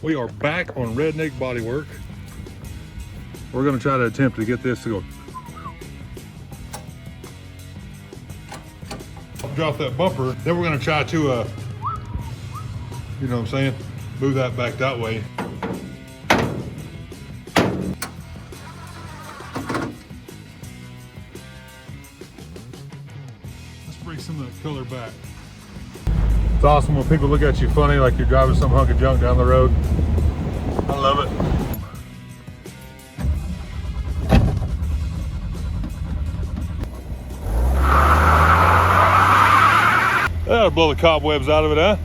We are back on Redneck Bodywork. We're gonna try to attempt to get this to go. Drop that bumper, then we're gonna try to, you know what I'm saying? Move that back that way. Let's bring some of that color back. It's awesome when people look at you funny like you're driving some hunk of junk down the road. I love it. That'll blow the cobwebs out of it, huh?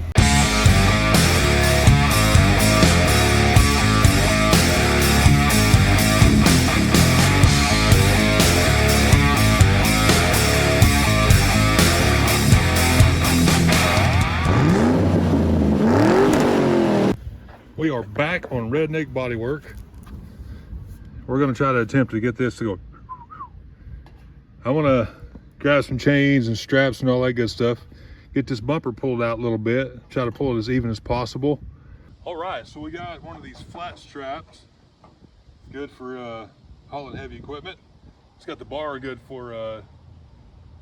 We are back on Redneck Bodywork. We're gonna try to attempt to get this to go. I wanna grab some chains and straps and all that good stuff. Get this bumper pulled out a little bit. Try to pull it as even as possible. All right, so we got one of these flat straps. Good for hauling heavy equipment. It's got the bar good for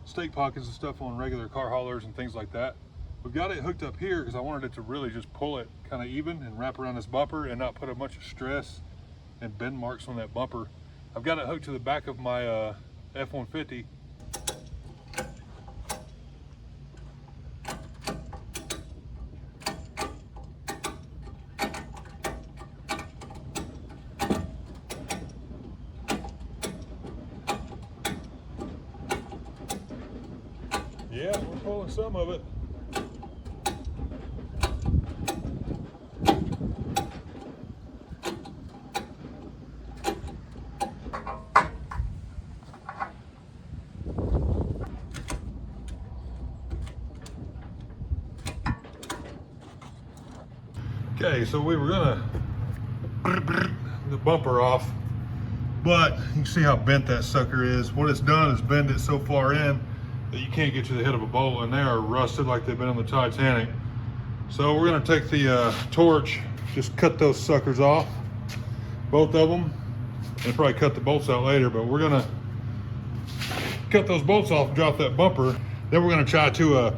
stake pockets and stuff on regular car haulers and things like that. We've got it hooked up here because I wanted it to really just pull it kind of even and wrap around this bumper and not put a bunch of stress and bend marks on that bumper. I've got it hooked to the back of my F-150. Yeah, we're pulling some of it. Okay, so we were gonna the bumper off, but you can see how bent that sucker is. What it's done is bend it so far in that you can't get to the head of a bolt, and they are rusted like they've been on the Titanic. So we're gonna take the torch, just cut those suckers off, both of them, and probably cut the bolts out later, but we're gonna cut those bolts off and drop that bumper. Then we're gonna try to, you know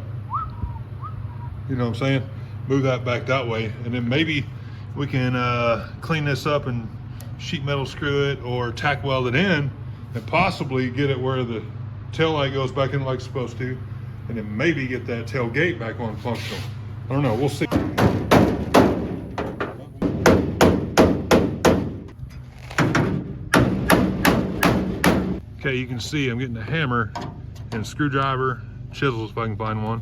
what I'm saying, move that back that way, and then maybe we can clean this up and sheet metal screw it or tack weld it in and possibly get it where the tail light goes back in like it's supposed to, and then maybe get that tailgate back on functional. I don't know, we'll see. Okay, you can see I'm getting a hammer and a screwdriver, chisels if I can find one,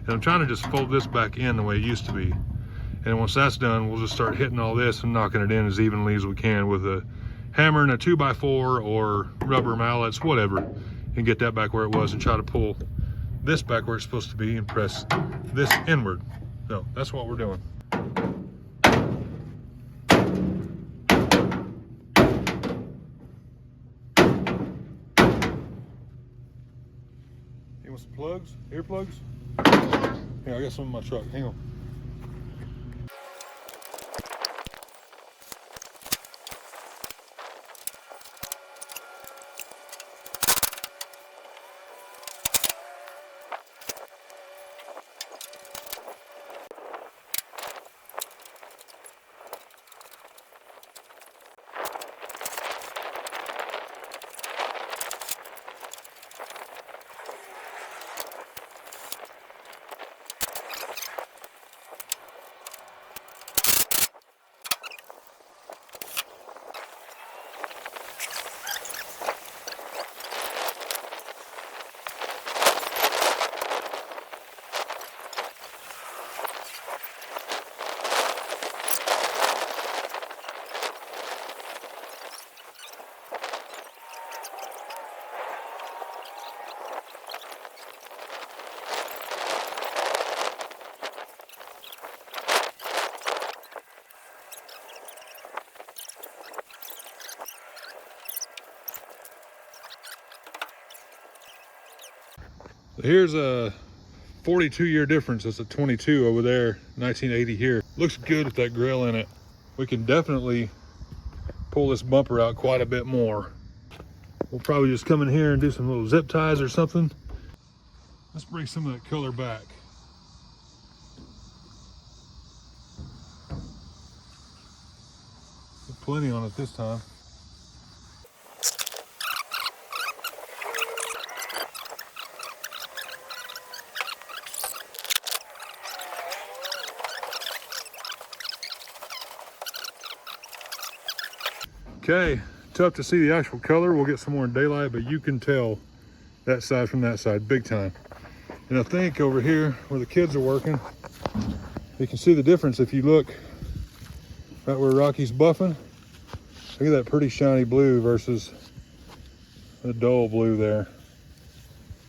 and I'm trying to just fold this back in the way it used to be. And once that's done, we'll just start hitting all this and knocking it in as evenly as we can with a hammer and a 2x4 or rubber mallets, whatever, and get that back where it was and try to pull this back where it's supposed to be and press this inward. So that's what we're doing. You want some plugs? Earplugs? Here, I got some in my truck. Hang on. Here's a 42-year difference. It's a 22 over there, 1980 here. Looks good with that grill in it. we can definitely pull this bumper out quite a bit more. We'll probably just come in here and do some little zip ties or something. Let's bring some of that color back. Put plenty on it this time. Okay, tough to see the actual color. We'll get some more in daylight, but you can tell that side from that side big time. And I think over here where the kids are working, you can see the difference if you look right where Rocky's buffing. Look at that pretty shiny blue versus the dull blue there.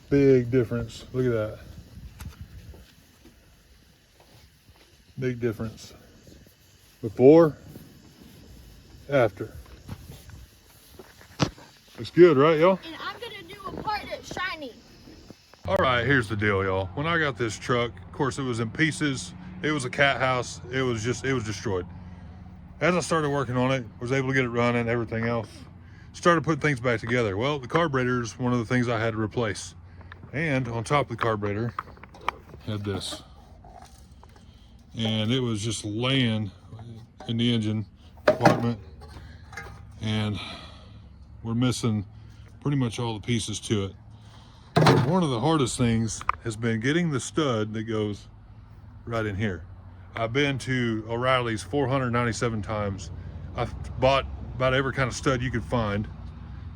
Big difference. Look at that. Big difference. Before, after. Looks good, right, y'all? And I'm gonna do a part that's shiny. All right, here's the deal, y'all. When I got this truck, of course, it was in pieces. It was a cat house. It was destroyed. As I started working on it, was able to get it running, everything else, started putting things back together. Well, the carburetor is one of the things I had to replace. And on top of the carburetor, had this. And it was just laying in the engine compartment. And we're missing pretty much all the pieces to it. One of the hardest things has been getting the stud that goes right in here. I've been to O'Reilly's 497 times. I've bought about every kind of stud you could find.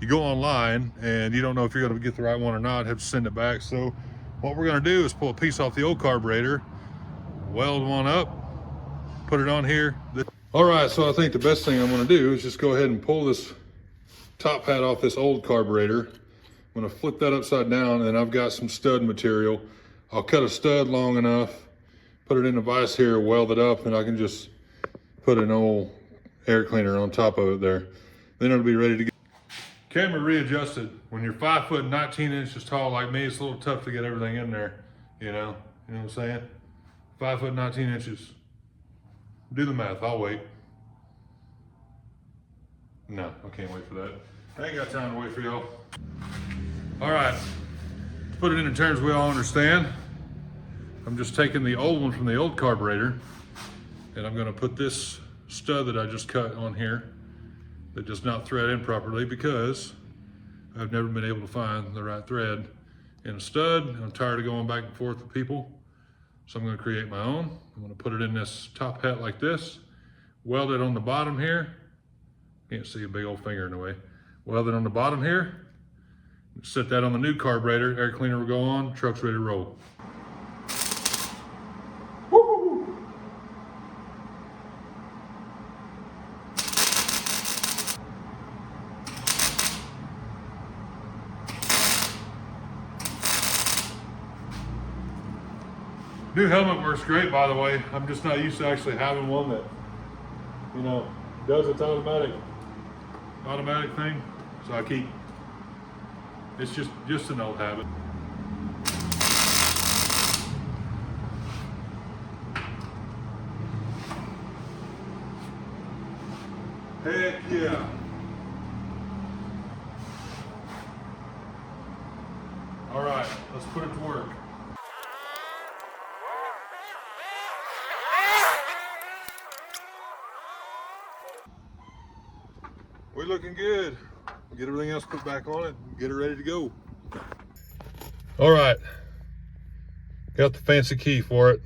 You go online and you don't know if you're gonna get the right one or not, have to send it back. So what we're gonna do is pull a piece off the old carburetor, weld one up, put it on here. All right, so I think the best thing I'm gonna do is just go ahead and pull this top hat off this old carburetor. I'm gonna flip that upside down, and I've got some stud material. I'll cut a stud long enough, put it in a vise here, weld it up, and I can just put an old air cleaner on top of it there. Then it'll be ready to go. Camera readjusted. When you're 5 foot 19 inches tall like me, it's a little tough to get everything in there, you know what I'm saying? 5 foot 19 inches. Do the math, I'll wait. No, I can't wait for that. I ain't got time to wait for y'all. All right, to put it in terms we all understand, I'm just taking the old one from the old carburetor, and I'm gonna put this stud that I just cut on here that does not thread in properly because I've never been able to find the right thread in a stud. I'm tired of going back and forth with people, so I'm gonna create my own. I'm gonna put it in this top hat like this, weld it on the bottom here. Can't see a big old finger in the way. Weld it on the bottom here. Set that on the new carburetor. Air cleaner will go on. Truck's ready to roll. Woo! New helmet works great, by the way. I'm just not used to actually having one that, you know, does its automatic thing. So I keep, it's just an old habit. Heck yeah. All right, let's put it to work. We're looking good. Get everything else put back on it, get it ready to go. All right, got the fancy key for it.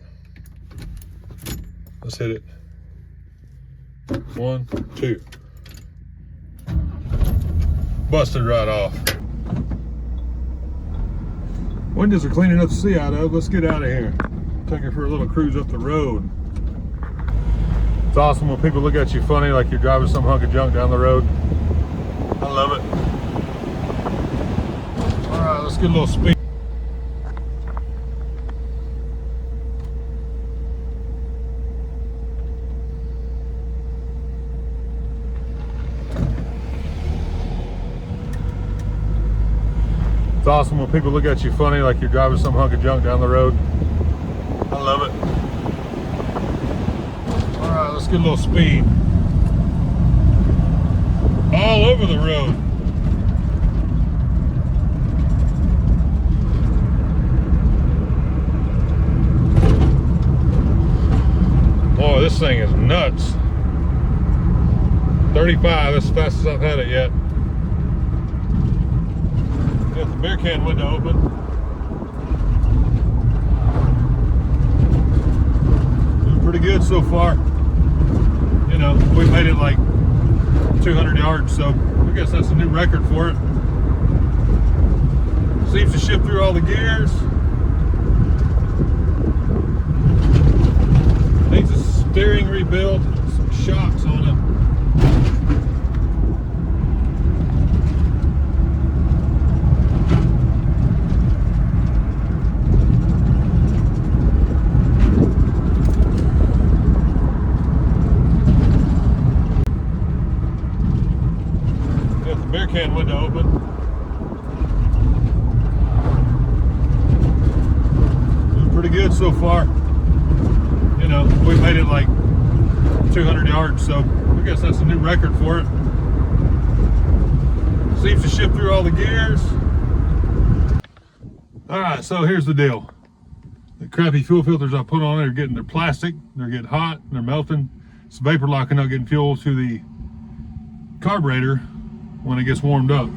Let's hit it. 1, 2. Busted right off. Windows are clean enough to see out of. Let's get out of here. Take her for a little cruise up the road. It's awesome when people look at you funny like you're driving some hunk of junk down the road. I love it. All right, let's get a little speed. It's awesome when people look at you funny like you're driving some hunk of junk down the road. I love it. All right, let's get a little speed. over the road. Boy, this thing is nuts. 35, that's as fast as I've had it yet. Got the beer can window open. Doing pretty good so far. You know, we made it like 200 yards, so I guess that's a new record for it. Seems to shift through all the gears. Needs a steering rebuild, some shocks on it. Got the beer can window open. Doing pretty good so far. You know, we made it like 200 yards, so I guess that's a new record for it. Seems to shift through all the gears. All right, so here's the deal. The crappy fuel filters I put on it are getting, they're plastic, they're getting hot, they're melting. It's vapor locking up, getting fuel to the carburetor when it gets warmed up.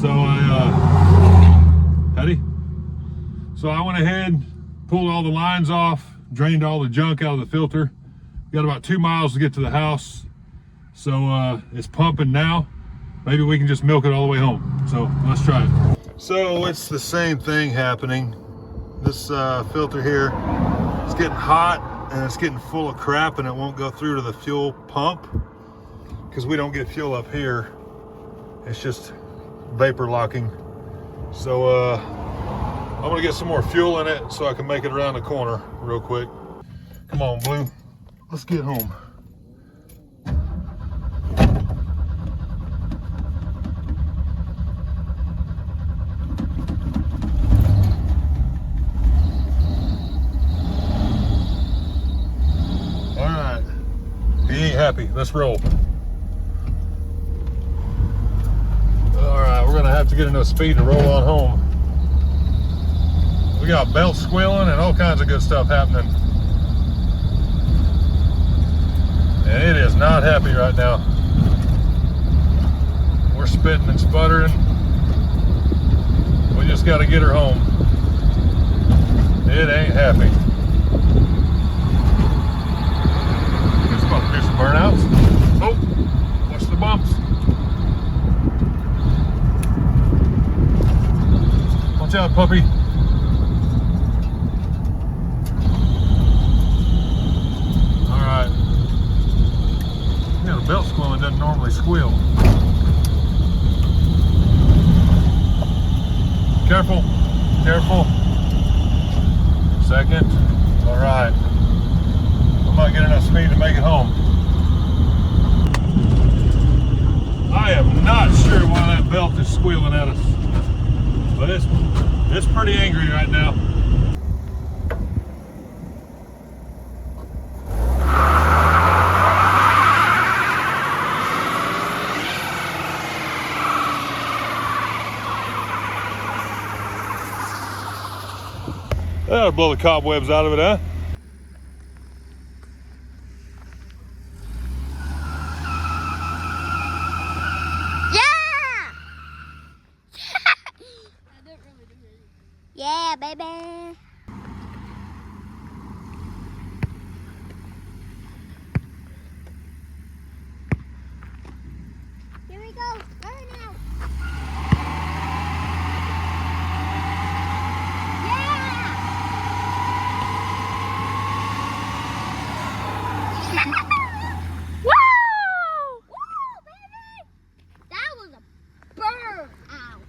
So I went ahead, pulled all the lines off, drained all the junk out of the filter. Got about 2 miles to get to the house. So it's pumping now. Maybe we can just milk it all the way home. So let's try it. So it's the same thing happening. This filter here, it's getting hot and it's getting full of crap and it won't go through to the fuel pump because we don't get fuel up here. It's just vapor locking. So I'm gonna get some more fuel in it so I can make it around the corner real quick. Come on, Blue, let's get home. All right, he ain't happy, let's roll. All right, we're gonna have to get enough speed to roll on home. We got belts squealing and all kinds of good stuff happening. And it is not happy right now. We're spitting and sputtering. We just got to get her home. It ain't happy. It's about to be some burnouts. Oh, watch the bumps. Watch out, puppy. Yeah, the belt squealing doesn't normally squeal. Careful, careful. Second. All right. I might get enough speed to make it home. I am not sure why that belt is squealing at us, but it's pretty angry right now. That'll blow the cobwebs out of it, huh? Yeah, baby. Here we go. Burn out. Woo! Woo, baby! That was a burn out.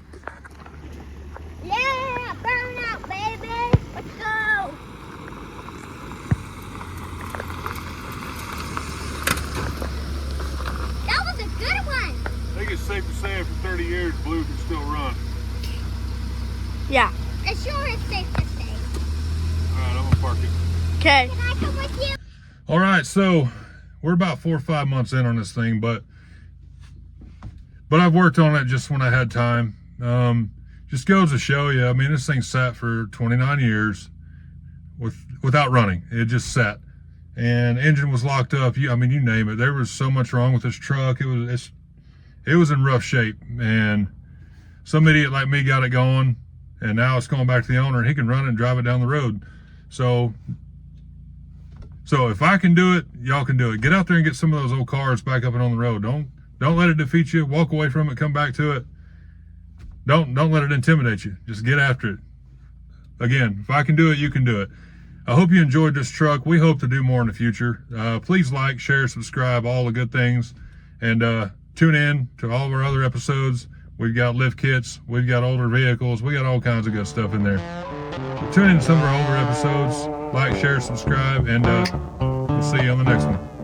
Yeah, burn out, baby. Let's go. That was a good one. I think it's safe to say after 30 years, Blue can still run. Yeah. It sure is safe to say. All right, I'm gonna park it. Okay. Can I come with you? All right, so we're about 4 or 5 months in on this thing, but But I've worked on it just when I had time. Just goes to show you, I mean, this thing sat for 29 years without running. It just sat. And engine was locked up. I mean, you name it. There was so much wrong with this truck. It was in rough shape. And some idiot like me got it going, and now it's going back to the owner, and he can run it and drive it down the road. So if I can do it, y'all can do it. Get out there and get some of those old cars back up and on the road. Don't let it defeat you. Walk away from it, come back to it. Don't let it intimidate you. Just get after it. Again, if I can do it, you can do it. I hope you enjoyed this truck. We hope to do more in the future. Please like, share, subscribe, all the good things. And tune in to all of our other episodes. We've got lift kits. We've got older vehicles. We got all kinds of good stuff in there. So tune in to some of our older episodes. Like, share, subscribe, and we'll see you on the next one.